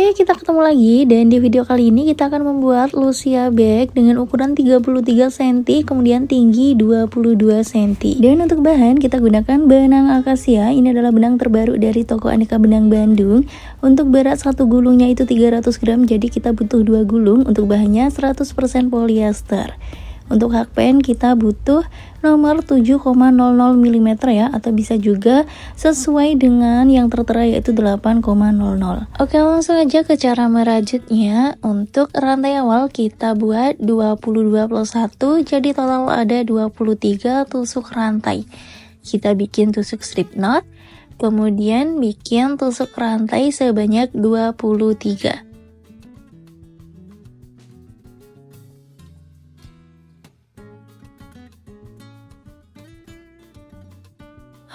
Oke, kita ketemu lagi dan di video kali ini kita akan membuat Lucia bag dengan ukuran 33 cm kemudian tinggi 22 cm. Dan untuk bahan kita gunakan benang akasia. Ini adalah benang terbaru dari toko Aneka Benang Bandung. Untuk berat satu gulungnya itu 300 gram, jadi kita butuh 2 gulung. Untuk bahannya 100% polyester. Untuk hakpen kita butuh nomor 7,00 mm ya, atau bisa juga sesuai dengan yang tertera yaitu 8,00. Oke, langsung aja ke cara merajutnya. Untuk rantai awal kita buat 22 plus 1, jadi total ada 23 tusuk rantai. Kita bikin tusuk slip knot, kemudian bikin tusuk rantai sebanyak 23.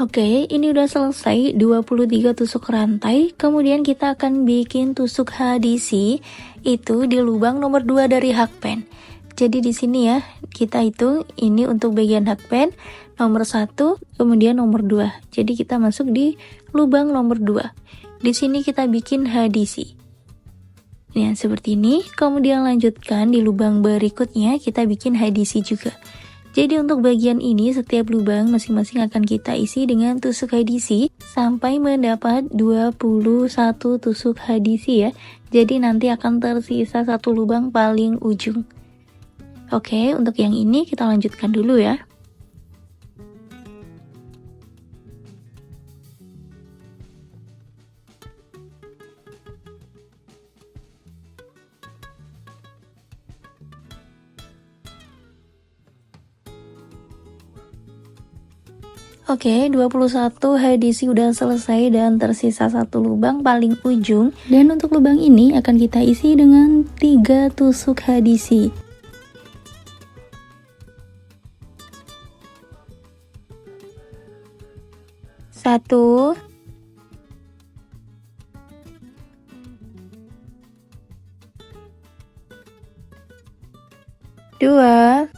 Oke, ini udah selesai 23 tusuk rantai. Kemudian kita akan bikin tusuk hadisi itu di lubang nomor 2 dari hakpen. Jadi di sini ya, kita hitung ini untuk bagian hakpen nomor 1, kemudian nomor 2. Jadi kita masuk di lubang nomor 2. Di sini kita bikin hadisi. Nah, seperti ini. Kemudian lanjutkan di lubang berikutnya kita bikin hadisi juga. Jadi untuk bagian ini setiap lubang masing-masing akan kita isi dengan tusuk hadisi sampai mendapat 21 tusuk hadisi ya. Jadi nanti akan tersisa satu lubang paling ujung. Oke, untuk yang ini kita lanjutkan dulu ya. Oke, 21 hadisi udah selesai dan tersisa satu lubang paling ujung. Dan untuk lubang ini akan kita isi dengan 3 tusuk hadisi. Satu, dua,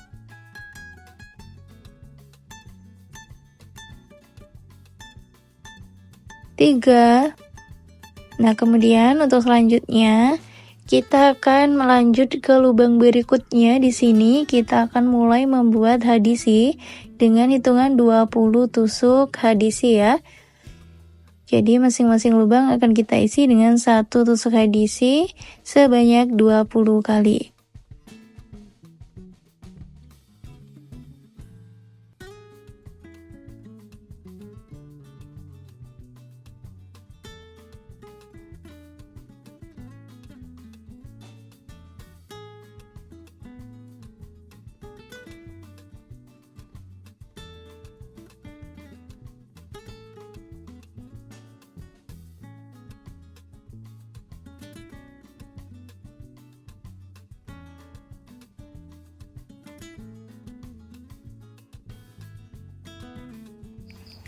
tiga. Nah, kemudian untuk selanjutnya kita akan melanjut ke lubang berikutnya. Di sini kita akan mulai membuat hadisi dengan hitungan 20 tusuk hadisi ya. Jadi masing-masing lubang akan kita isi dengan 1 tusuk hadisi sebanyak 20 kali.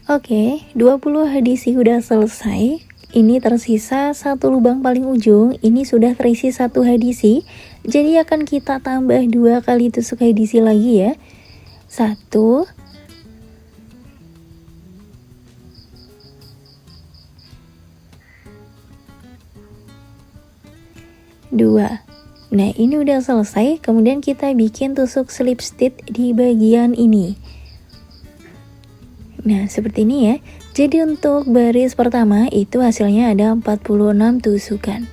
Oke, 20 hadisi udah selesai. Ini tersisa satu lubang paling ujung. Ini sudah terisi satu hadisi. Jadi akan kita tambah 2 kali tusuk hadisi lagi ya. 1, 2. Nah, ini udah selesai. Kemudian kita bikin tusuk slip stitch di bagian ini. Nah, seperti ini ya. Jadi untuk baris pertama itu hasilnya ada 46 tusukan.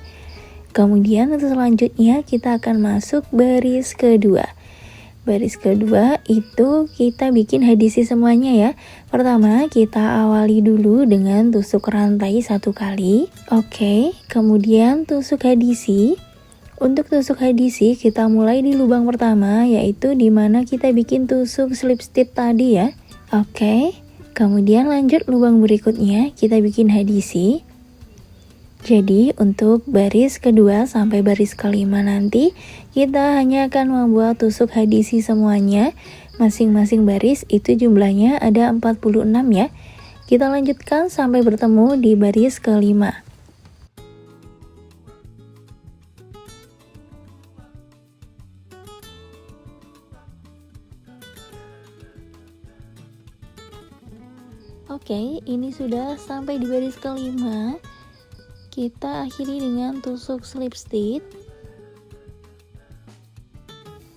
Kemudian untuk selanjutnya kita akan masuk baris kedua. Baris kedua itu kita bikin hadisi semuanya ya. Pertama kita awali dulu dengan tusuk rantai 1 kali. Oke, kemudian tusuk hadisi. Untuk tusuk hadisi kita mulai di lubang pertama, yaitu dimana kita bikin tusuk slip stitch tadi ya. Oke. Kemudian lanjut lubang berikutnya kita bikin hadisi. Jadi untuk baris kedua sampai baris kelima nanti kita hanya akan membuat tusuk hadisi semuanya. Masing-masing baris itu jumlahnya ada 46 ya. Kita lanjutkan sampai bertemu di baris kelima. Oke, ini sudah sampai di baris kelima. kita akhiri dengan tusuk slip stitch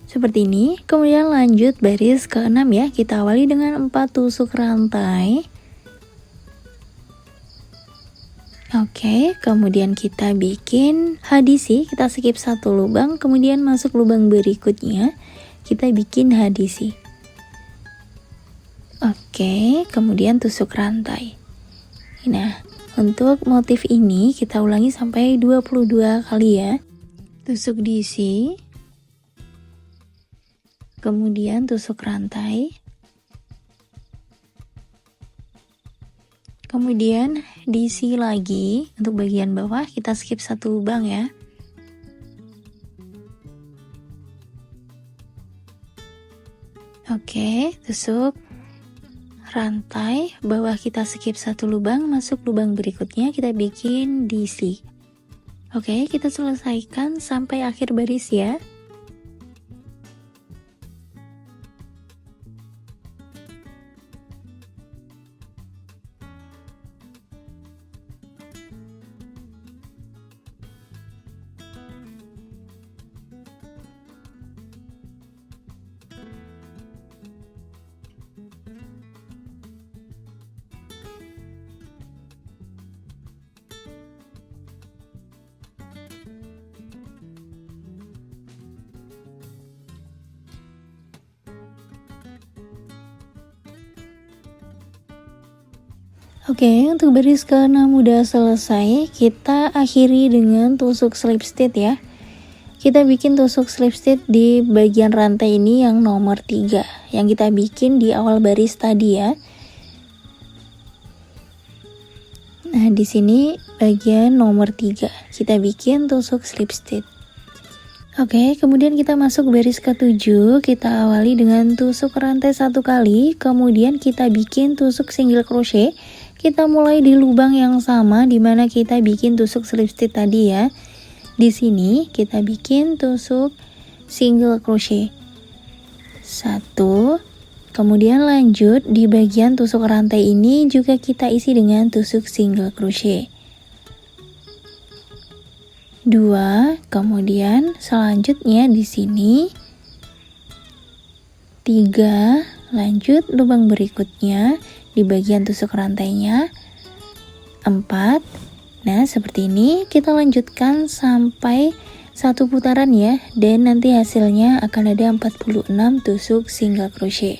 seperti ini. Kemudian lanjut baris ke-6 ya, kita awali dengan 4 tusuk rantai. Oke, kemudian kita bikin hadisi, kita skip 1 lubang, kemudian masuk lubang berikutnya, kita bikin hadisi. Oke, kemudian tusuk rantai. Nah, untuk motif ini kita ulangi sampai 22 kali ya. Tusuk DC, kemudian tusuk rantai, kemudian DC lagi. Untuk bagian bawah kita skip 1 lubang ya. Oke, tusuk rantai, bawah kita skip 1 lubang, masuk lubang berikutnya, kita bikin DC. Oke, kita selesaikan sampai akhir baris ya. Oke, untuk baris ke-6 udah selesai. Kita akhiri dengan tusuk slip stitch ya. Kita bikin tusuk slip stitch di bagian rantai ini yang nomor 3 yang kita bikin di awal baris tadi ya. Nah, di sini bagian nomor 3 kita bikin tusuk slip stitch. Oke, kemudian kita masuk baris ke-7, kita awali dengan tusuk rantai 1 kali, kemudian kita bikin tusuk single crochet. Kita mulai di lubang yang sama dimana kita bikin tusuk slip stitch tadi ya. Di sini kita bikin tusuk single crochet 1, kemudian lanjut di bagian tusuk rantai ini juga kita isi dengan tusuk single crochet 2, kemudian selanjutnya di sini 3, lanjut lubang berikutnya di bagian tusuk rantainya 4. Nah, seperti ini kita lanjutkan sampai 1 putaran ya, dan nanti hasilnya akan ada 46 tusuk single crochet.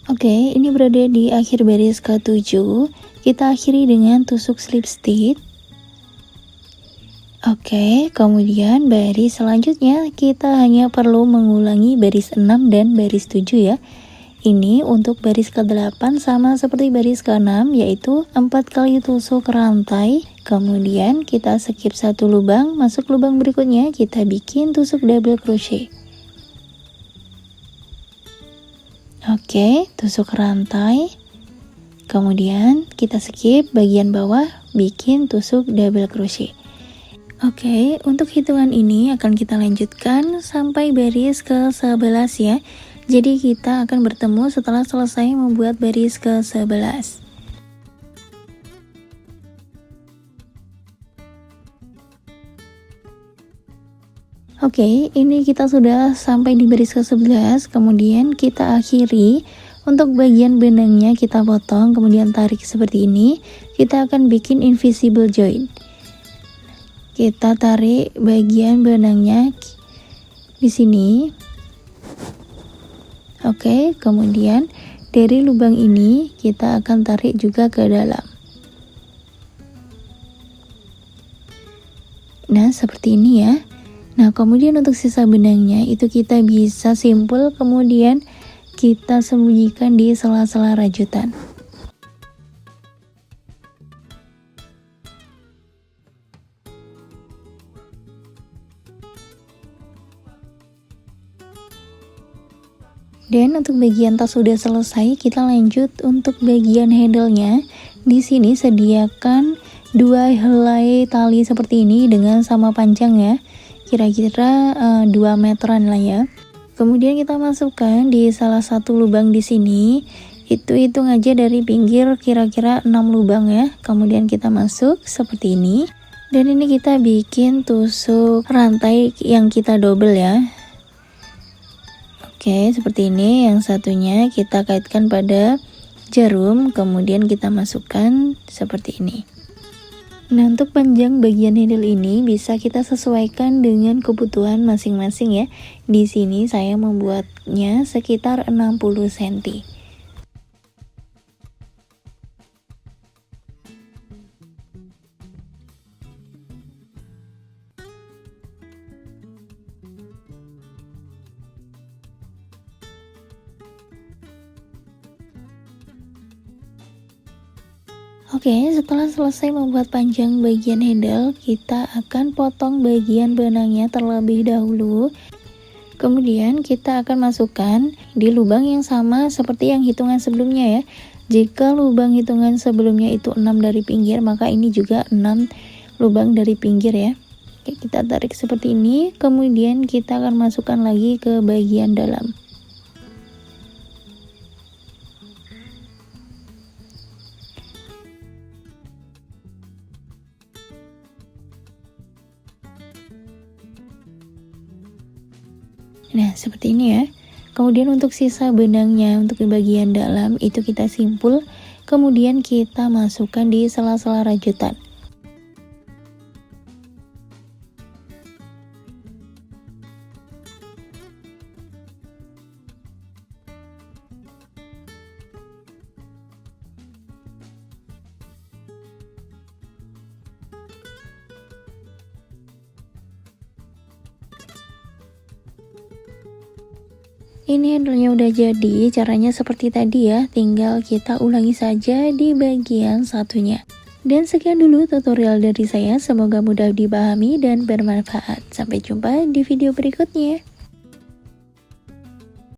Oke, ini berada di akhir baris ke-7. Kita akhiri dengan tusuk slip stitch. Oke, kemudian baris selanjutnya kita hanya perlu mengulangi baris 6 dan baris 7 ya. Ini untuk baris ke-8 sama seperti baris ke-6, yaitu 4 kali tusuk rantai. Kemudian kita skip 1 lubang, masuk lubang berikutnya kita bikin tusuk double crochet. Oke, tusuk rantai, kemudian kita skip bagian bawah, bikin tusuk double crochet. Oke, untuk hitungan ini akan kita lanjutkan sampai baris ke-11 ya. Jadi kita akan bertemu setelah selesai membuat baris ke-11. Oke, ini kita sudah sampai di baris ke-11, kemudian kita akhiri. Untuk bagian benangnya kita potong, kemudian tarik seperti ini. Kita akan bikin invisible join. kita tarik bagian benangnya di sini. Oke, kemudian dari lubang ini kita akan tarik juga ke dalam. Nah, seperti ini ya. Nah, kemudian untuk sisa benangnya itu kita bisa simpul, kemudian kita sembunyikan di sela-sela rajutan. Dan untuk bagian tas sudah selesai, kita lanjut untuk bagian handle-nya. Di sini sediakan 2 helai tali seperti ini dengan sama panjang ya. Kira-kira 2 meteran lah ya. Kemudian kita masukkan di salah satu lubang di sini. Itu hitung aja dari pinggir kira-kira 6 lubang ya. Kemudian kita masuk seperti ini. Dan ini kita bikin tusuk rantai yang kita double ya. Oke, seperti ini. Yang satunya kita kaitkan pada jarum, kemudian kita masukkan seperti ini. Nah, untuk panjang bagian handle ini bisa kita sesuaikan dengan kebutuhan masing-masing ya. Di sini saya membuatnya sekitar 60 cm. Oke, setelah selesai membuat panjang bagian handle, kita akan potong bagian benangnya terlebih dahulu. Kemudian kita akan masukkan di lubang yang sama seperti yang hitungan sebelumnya ya. Jika lubang hitungan sebelumnya itu 6 dari pinggir, maka ini juga 6 lubang dari pinggir ya. Oke, kita tarik seperti ini, kemudian kita akan masukkan lagi ke bagian dalam. Nah, seperti ini ya. Kemudian untuk sisa benangnya untuk di bagian dalam itu kita simpul, kemudian kita masukkan di sela-sela rajutan. Ini handle-nya udah jadi, caranya seperti tadi ya, tinggal kita ulangi saja di bagian satunya. Dan sekian dulu tutorial dari saya, semoga mudah dipahami dan bermanfaat. Sampai jumpa di video berikutnya.